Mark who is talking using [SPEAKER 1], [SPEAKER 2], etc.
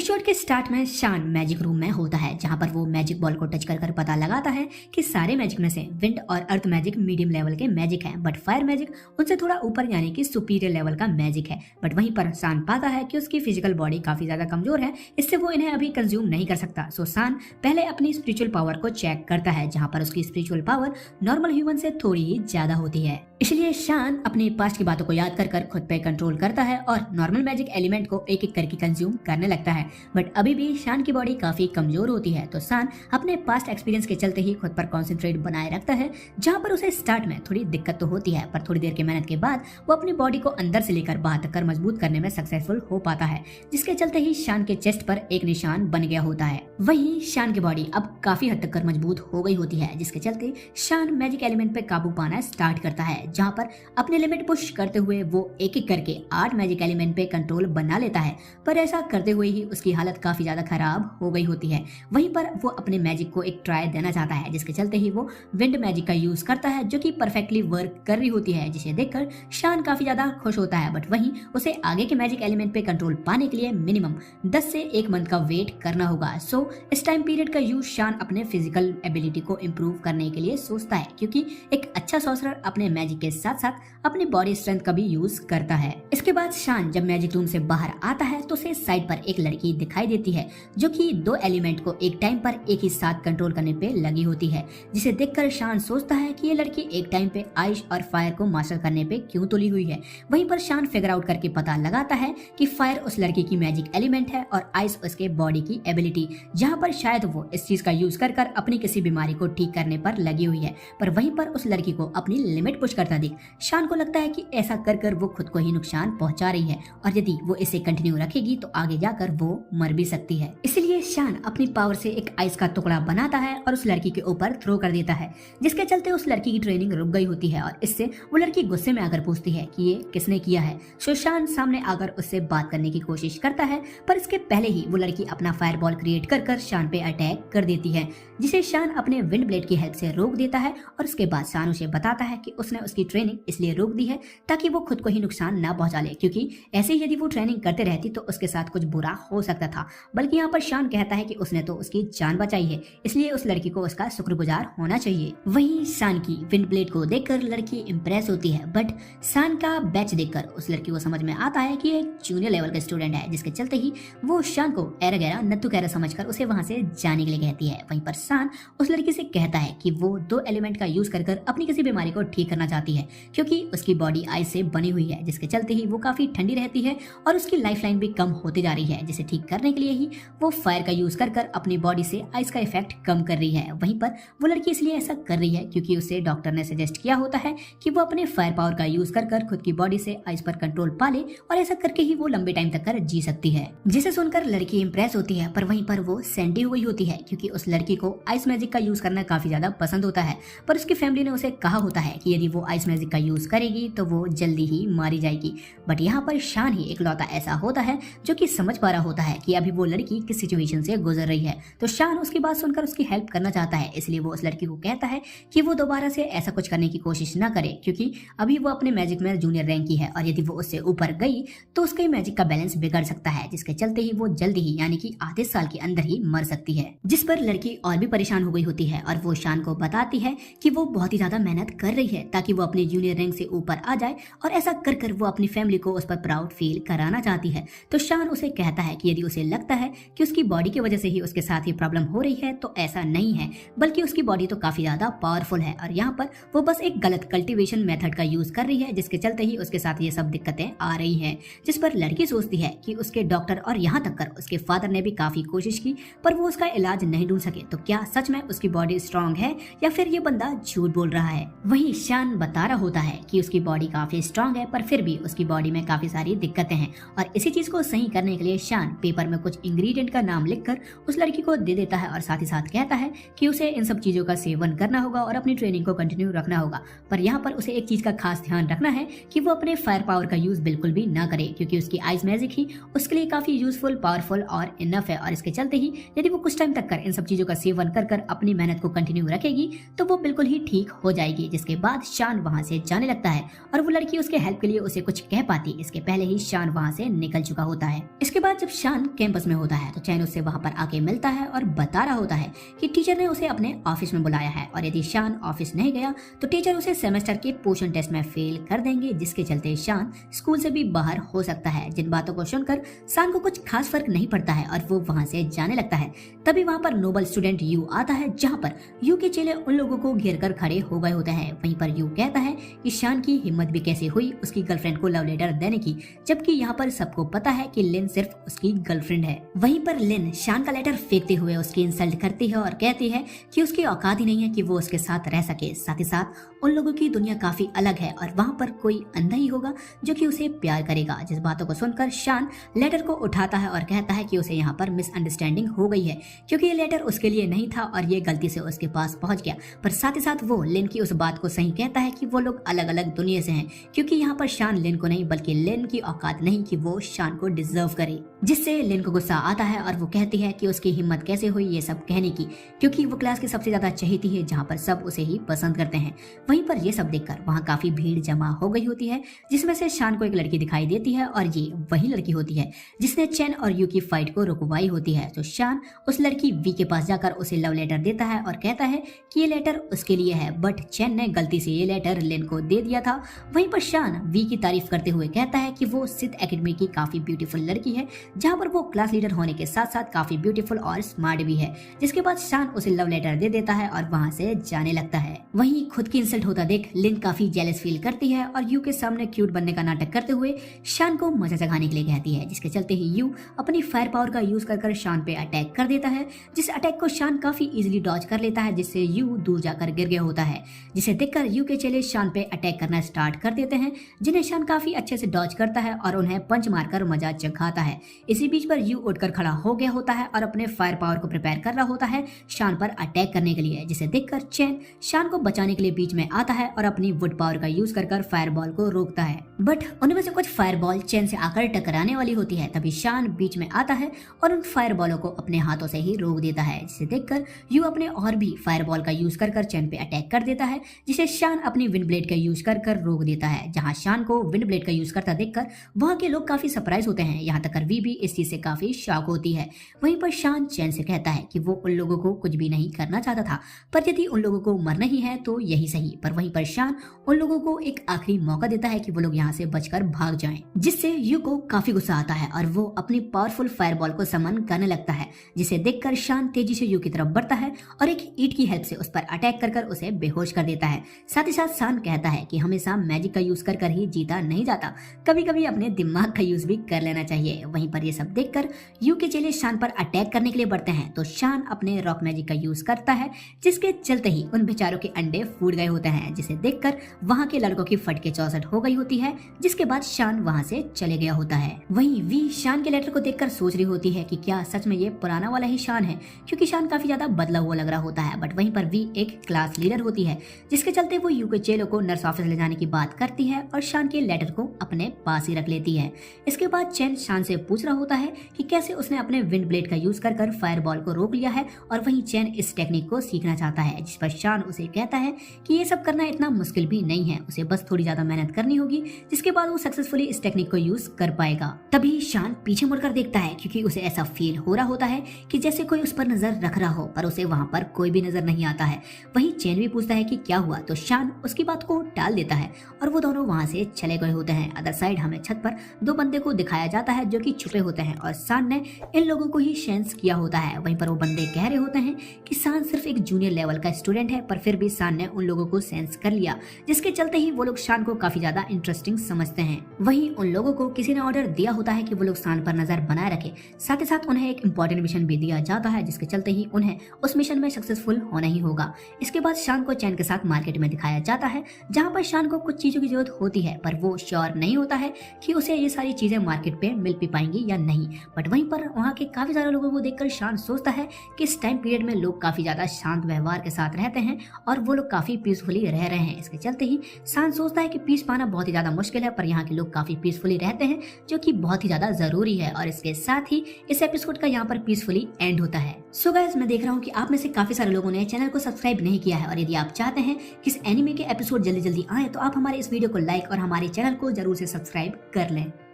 [SPEAKER 1] Episode के start में शान मैजिक रूम में होता है, जहां पर वो मैजिक बॉल को टच कर पता लगाता है कि सारे मैजिक में से विंड और अर्थ मैजिक मीडियम लेवल के मैजिक हैं, बट फायर मैजिक उनसे थोड़ा ऊपर यानी कि सुपीरियर लेवल का मैजिक है। बट वहीं पर शान पाता है कि उसकी फिजिकल बॉडी काफी ज्यादा कमजोर है, इससे वो इन्हें अभी कंज्यूम नहीं कर सकता। सो शान पहले अपनी स्पिरिचुअल पावर को चेक करता है, जहाँ पर उसकी स्पिरिचुअल पावर नॉर्मल ह्यूमन से थोड़ी ही ज्यादा होती है। इसलिए शान अपने पास्ट की बातों को याद कर खुद पे कंट्रोल करता है और नॉर्मल मैजिक एलिमेंट को एक एक करके कंज्यूम करने लगता है। बट अभी भी शान की बॉडी काफी कमजोर होती है, तो शान अपने पास्ट एक्सपीरियंस के चलते ही खुद पर कॉन्सेंट्रेट बनाए रखता है, जहाँ पर उसे स्टार्ट में थोड़ी दिक्कत तो होती है, पर थोड़ी देर की मेहनत के बाद वो अपनी बॉडी को अंदर से लेकर बाहर तक कर मजबूत करने में सक्सेसफुल हो पाता है, जिसके चलते ही शान के चेस्ट पर एक निशान बन गया होता है। वहीं शान की बॉडी अब काफी हद तक कर मजबूत हो गई होती है, जिसके चलते शान मैजिक एलिमेंट पे काबू पाना स्टार्ट करता है, जहाँ पर अपने लिमिट पुश करते हुए वो एक एक करके 8 मैजिक एलिमेंट पे कंट्रोल बना लेता है। पर ऐसा करते हुए ही उसकी हालत काफी ज्यादा खराब हो गई होती है। वहीं पर वो अपने मैजिक को एक ट्राई देना चाहता है, जिसके चलते ही वो विंड मैजिक का यूज करता है, जो कि परफेक्टली वर्क कर रही होती है, जिसे देखकर शान काफी ज्यादा खुश होता है। बट वहीं उसे आगे के मैजिक एलिमेंट पे कंट्रोल पाने के लिए मिनिमम 10 से 1 मंथ का वेट करना होगा। सो इस टाइम पीरियड का यूज शान अपने फिजिकल एबिलिटी को इम्प्रूव करने के लिए सोचता है, क्योंकि एक अच्छा सॉर्सरर अपने मैजिक के साथ साथ अपनी बॉडी स्ट्रेंथ का भी यूज करता है। इसके बाद शान जब मैजिक रूम से बाहर आता है तो उसे साइड पर एक लड़की दिखाई देती है, जो कि 2 एलिमेंट को एक टाइम पर एक ही साथ कंट्रोल करने पे लगी होती है, जिसे देखकर शान सोचता है कि ये लड़की एक टाइम पे आइस और फायर को मास्टर करने पे क्यों तुली हुई है। वहीं पर शान फिगर आउट करके पता लगाता है कि फायर उस लड़की की मैजिक एलिमेंट है और आइस उसके बॉडी की एबिलिटी, जहाँ पर शायद वो इस चीज का यूज कर अपनी किसी बीमारी को ठीक करने पर लगी हुई है। पर वहीं पर उस लड़की को अपनी लिमिट पुश करता देख शान को लगता है कि ऐसा कर वो खुद को ही नुकसान पहुंचा रही है, और यदि वो इसे कंटिन्यू रखेगी तो आगे जाकर वो मर भी सकती है। इसलिए शान अपनी पावर से एक आइस का टुकड़ा बनाता है और उस लड़की के ऊपर थ्रो कर देता है, जिसके चलते उस लड़की की ट्रेनिंग रुक गई होती है, और इससे वो लड़की गुस्से में आकर पूछती है कि ये किसने किया है। सो शान सामने आकर उससे बात करने की कोशिश करता है, पर इसके पहले ही वो लड़की अपना फायर बॉल क्रिएट कर शान पे अटैक कर देती है, जिसे शान अपने विंड ब्लेड की हेल्प से रोक देता है। और उसके बाद शान उसे बताता है कि उसने उसकी ट्रेनिंग इसलिए रोक दी है ताकि वो खुद को ही नुकसान ना पहुंचा ले, क्योंकि ऐसे ही यदि वो ट्रेनिंग करते रहती तो उसके साथ कुछ बुरा हो सकता था। बल्कि यहाँ पर शान कहता है कि उसने तो उसकी जान बचाई है, इसलिए उस लड़की को उसका शुक्रगुजार होना चाहिए। वहीं शान की विंड ब्लेड को देखकर लड़की इंप्रेस होती है, बट शान का बैच देखकर उस लड़की को समझ में आता है कि एक जूनियर लेवल का स्टूडेंट है, जिसके चलते ही वो शान को एरा गैरा नत्थु कैरा समझकर उसे वहां से जाने के लिए कहती है। वहीं पर शान उस लड़की से कहता है कि वो 2 एलिमेंट का यूज कर अपनी किसी बीमारी को ठीक करना चाहती है, क्योंकि उसकी बॉडी आइस से बनी हुई है, जिसके चलते ही वो काफी ठंडी रहती है और उसकी लाइफ लाइन भी कम होती जा रही है, जिसे ठीक करने के लिए ही वो फायर का यूज कर अपनी बॉडी से आइस का इफेक्ट कम कर रही है। वहीं पर वो लड़की इसलिए ऐसा कर रही है क्योंकि उसे डॉक्टर ने सजेस्ट किया होता है कि वो अपने फायर पावर का यूज कर खुद की बॉडी से आइस पर कंट्रोल पा ले, और ऐसा करके ही वो लंबे टाइम तक कर जी सकती है। जिसे सुनकर लड़की इंप्रेस होती है, पर वहीं पर वो सेंटी हुई होती है, क्योंकि उस लड़की को आइस मैजिक का यूज करना काफी ज्यादा पसंद होता है। पर उसकी फैमिली ने उसे कहा होता है कि यदि वो आइस मैजिक का यूज करेगी तो वो जल्दी ही मारी जाएगी। बट यहाँ पर शान ही इकलौता ऐसा होता है जो कि समझ पा रहा होता है कि अभी वो लड़की किस सिचुएशन से गुजर रही है, तो शान उसकी बात सुनकर उसकी हेल्प करना चाहता है। इसलिए वो उस लड़की को कहता है कि वो दोबारा से ऐसा कुछ करने की कोशिश ना करे, क्योंकि अभी वो अपने मैजिक में जूनियर रैंक की है, और यदि वो उससे ऊपर गई तो उसके मैजिक का बैलेंस बिगड़ सकता है, जिसके चलते ही वो जल्दी ही यानी कि आधे साल के अंदर ही मर सकती है। जिस पर लड़की और भी परेशान हो गई होती है, और वो शान को बताती है कि वो बहुत ही ज्यादा मेहनत कर रही है ताकि वो अपने जूनियर रैंक से ऊपर आ जाए, और ऐसा कर वो अपनी फैमिली को उस पर प्राउड फील कराना चाहती है। तो शान उसे कहता है कि यदि उसे लगता है कि उसकी बॉडी की वजह से ही उसके साथ ही प्रॉब्लम हो रही है, तो ऐसा नहीं है, बल्कि उसकी बॉडी तो काफी ज्यादा पावरफुल है, और यहाँ पर वो बस एक गलत कल्टीवेशन मेथड का यूज कर रही है, जिसके चलते ही उसके साथ ये सब दिक्कतें आ रही हैं। जिस पर लड़की सोचती है कि उसके डॉक्टर और यहाँ तक कर उसके फादर ने भी काफी कोशिश की, पर वो उसका इलाज नहीं ढूंढ सके, तो क्या सच में उसकी बॉडी स्ट्रांग है या फिर ये बंदा झूठ बोल रहा है। वहीं शान बता रहा होता है कि उसकी बॉडी काफी स्ट्रांग है, पर फिर भी उसकी बॉडी में काफी सारी दिक्कतें हैं, और इसी चीज को सही करने के लिए शान पेपर में कुछ इंग्रेडिएंट का नाम लिखकर उस लड़की को दे देता है, और साथ ही साथ कहता है कि उसे इन सब चीजों का सेवन करना होगा और अपनी ट्रेनिंग को कंटिन्यू रखना होगा। पर यहाँ पर उसे एक चीज का खास ध्यान रखना है कि वो अपने फायर पावर का यूज बिल्कुल भी ना करे, क्योंकि उसकी आइस मैजिक ही उसके लिए काफी यूजफुल, पावरफुल और इनफ है, और इसके चलते ही यदि वो कुछ टाइम तक इन सब चीजों का सेवन कर अपनी मेहनत को कंटिन्यू रखेगी तो वो बिल्कुल ही ठीक हो जाएगी। जिसके बाद शान वहां से जाने लगता है, और वो लड़की उसके हेल्प के लिए उसे कुछ कह पाती इसके पहले ही शान वहां से निकल चुका होता है। इसके बाद जब शान शान कैंपस में होता है तो चैन उससे वहाँ पर आके मिलता है और बता रहा होता है कि टीचर ने उसे अपने ऑफिस में बुलाया है और यदि शान ऑफिस नहीं गया तो टीचर उसे सेमेस्टर के पोर्शन टेस्ट में फेल कर देंगे, जिसके चलते शान स्कूल से भी बाहर हो सकता है। जिन बातों को सुनकर शान को कुछ खास फर्क नहीं पड़ता है और वो वहाँ से जाने लगता है। तभी वहाँ पर नोबल स्टूडेंट यू आता है, जहाँ पर यू के चेले उन लोगों को घेर कर खड़े हो गए होते हैं। वहीं पर यू कहता है कि शान की हिम्मत भी कैसे हुई उसकी गर्लफ्रेंड को लव लेटर देने की, जबकि यहाँ पर सबको पता है कि लिन सिर्फ उसकी गर्लफ्रेंड है। वहीं पर लिन शान का लेटर फेंकते हुए उसकी इंसल्ट करती है और कहती है कि उसकी औकात ही नहीं है कि वो उसके साथ रह सके। साथ ही साथ उन लोगों की दुनिया काफी अलग है और वहाँ पर कोई अंधा ही होगा जो कि उसे प्यार करेगा। जिस बातों को सुनकर शान लेटर को उठाता है और कहता है कि उसे यहाँ पर मिसअंडरस्टैंडिंग हो गई है, क्योंकि ये लेटर उसके लिए नहीं था और ये गलती से उसके पास पहुंच गया। पर साथ ही साथ वो लिन की उस बात को सही कहता है कि वो लोग अलग अलग दुनिया से हैं, क्योंकि यहाँ पर शान लिन को नहीं बल्कि लिन की औकात नहीं कि वो शान को डिजर्व करे। जिससे लिन को गुस्सा आता है और वो कहती है कि उसकी हिम्मत कैसे हुई ये सब कहने की, क्योंकि वो क्लास की सबसे ज्यादा चहेती है जहाँ पर सब उसे ही पसंद करते हैं। वहीं पर ये सब देखकर वहाँ काफी भीड़ जमा हो गई होती है, जिसमें से शान को एक लड़की दिखाई देती है और ये वही लड़की होती है जिसने चैन और यू की फाइट को रुकवाई होती है। तो शान उस लड़की वी के पास जाकर उसे लव लेटर देता है और कहता है कि ये लेटर उसके लिए है, बट चैन ने गलती से ये लेटर लिन को दे दिया था। वहीं पर शान वी की तारीफ करते हुए कहता है कि वो सिथ एकेडमी की काफी ब्यूटीफुल लड़की है, जहाँ पर वो क्लास लीडर होने के साथ साथ काफी ब्यूटीफुल और स्मार्ट भी है। जिसके बाद शान उसे लव लेटर दे देता है और वहाँ से जाने लगता है। वहीं खुद की इंसल्ट होता देख लिन काफी जेलस फील करती है और यू के सामने क्यूट बनने का नाटक करते हुए शान को मजा चखाने के लिए कहती है, जिसके चलते ही यू अपनी फायर पावर का यूज कर शान पे अटैक कर देता है। जिस अटैक को शान काफी इजीली डॉज कर लेता है, जिससे यू दूर जाकर गिर गया होता है। जिसे देखकर यू के चेले शान पे अटैक करना स्टार्ट कर देते हैं, जिन्हें शान काफी अच्छे से डॉज करता है और उन्हें पंच मारकर मजा चखाता है। इसी बीच पर यू उठकर खड़ा हो गया होता है और अपने फायर पावर को प्रिपेयर कर रहा होता है शान पर अटैक करने के लिए, जिसे देखकर चैन शान को बचाने के लिए बीच में आता है और अपनी वुड पावर का यूज कर फायर बॉल को रोकता है। बट उनमें से कुछ फायर बॉल चैन से आकर टकराने वाली होती है। तभी शान बीच में आता है और उन फायर बॉलों को अपने हाथों से ही रोक देता है, जिसे देखकर यू अपने और भी फायर बॉल का यूज कर चैन पे अटैक कर देता है, जिसे शान अपनी विंड ब्लेड का यूज कर रोक देता है। जहां शान को विंड ब्लेड का यूज करता देखकर वहां के लोग काफी सरप्राइज होते हैं, यहाँ तक वी भी इस चीज से काफी शॉक होती है। वहीं पर शान चैन से कहता है कि वो उन लोगों को कुछ भी नहीं करना चाहता था, पर यदि उन लोगों को मरना ही है तो यही सही। पर वहीं पर शान उन लोगों को एक आखिरी मौका देता है कि वो लोग यहाँ से बचकर भाग जाएं, जिससे यू को काफी गुस्सा आता है और वो अपनी पावरफुल फायरबॉल को समन करने लगता है, जिसे देखकर शान तेजी से यू की तरफ बढ़ता है और एक ईंट की हेल्प से उस पर अटैक कर उसे बेहोश कर देता है। साथ ही साथ शान कहता है कि हमेशा मैजिक का यूज कर ही जीता नहीं जाता, कभी कभी अपने दिमाग का यूज भी कर लेना चाहिए। वहीं पर ये सब देखकर यू के चेले शान पर अटैक करने के लिए बढ़ते हैं, तो शान अपने रॉक मैजिक का यूज करता है, जिसके चलते ही उन बेचारों के अंडे फूट गए होते हैं, जिसे देखकर वहां के लड़कों की फटके चौसठ हो गई होती है। जिसके बाद शान वहां से चले गया होता है। वहीं वी शान के लेटर को देखकर सोच रही होती है कि क्या सच में ये पुराना वाला ही शान है, क्योंकि शान काफी ज्यादा बदला हुआ लग रहा होता है। बट वहीं पर वी एक क्लास लीडर होती है, जिसके चलते वो यू के चेलों को नर्स ऑफिस ले जाने की बात करती है और शान के लेटर को अपने पास ही रख लेती है। इसके बाद चैन शान से पूछ रहा होता है कि कैसे उसने अपने विंड ब्लेड का यूज कर फायर बॉल को रोक लिया है, और वहीं चैन इस टेक्निक को सीखना चाहता है, जिस पर शान उसे कहता है कि ये सब करना इतना मुश्किल भी नहीं है, उसे बस थोड़ी ज्यादा मेहनत करनी होगी, जिसके बाद वो सक्सेसफुली इस टेक्निक को यूज कर पाएगा। तभी शान पीछे मुड़कर देखता है, क्योंकि उसे ऐसा फील हो रहा होता है कि जैसे कोई उस पर नजर रख रहा हो, पर उसे वहाँ पर कोई भी नजर नहीं आता है। वहीं चैन भी पूछता है कि क्या हुआ, तो शान उसकी बात को टाल देता है और वो दोनों वहाँ से चले गए होते हैं। अदर साइड हमें छत पर दो बंदे को दिखाया जाता है जो कि छुपे होते हैं और शान ने इन लोगों को ही सेंस किया होता है। वहीं पर वो बंदे कह रहे होते हैं कि शान सिर्फ एक जूनियर लेवल का स्टूडेंट है, पर फिर भी शान ने उन लोगों को सेंस कर लिया, जिसके चलते ही वो लोग शान को काफी ज्यादा इंटरेस्टिंग समझते हैं। वहीं उन लोगों को किसी ने ऑर्डर दिया होता है कि वो लोग शान पर नजर बनाए रखे, साथ ही साथ उन्हें एक इंपॉर्टेंट मिशन भी दिया जाता है, जिसके चलते ही उन्हें उस मिशन में सक्सेसफुल होना ही होगा। इसके बाद शान को चैन के साथ मार्केट में दिखाया जाता है, जहाँ पर शान को कुछ चीजों की जरूरत होती है, पर वो श्योर नहीं होता है कि उसे ये सारी चीजें मार्केट पे मिल भी पाएंगी या नहीं। बट वहीं पर वहाँ के काफी सारे लोगों को देखकर शान सोचता है कि इस टाइम पीरियड में लोग काफी ज्यादा शांत व्यवहार के साथ रहते हैं और वो लोग काफी पीसफुली रह रहे हैं। इसके चलते ही शान सोचता है कि पीस पाना बहुत ही ज्यादा मुश्किल है, पर यहाँ के लोग काफी पीसफुली रहते हैं, जो कि बहुत ही ज्यादा जरूरी है। और इसके साथ ही इस एपिसोड का यहाँ पर पीसफुली एंड होता है। सो गाइस, मैं देख रहा हूँ कि आप में से काफी सारे लोगों ने चैनल को सब्सक्राइब नहीं किया है, और यदि आप चाहते हैं कि इस एनिमे के एपिसोड जल्दी जल्दी आए तो आप हमारे इस वीडियो को लाइक और हमारे चैनल को जरूर से सब्सक्राइब कर लें।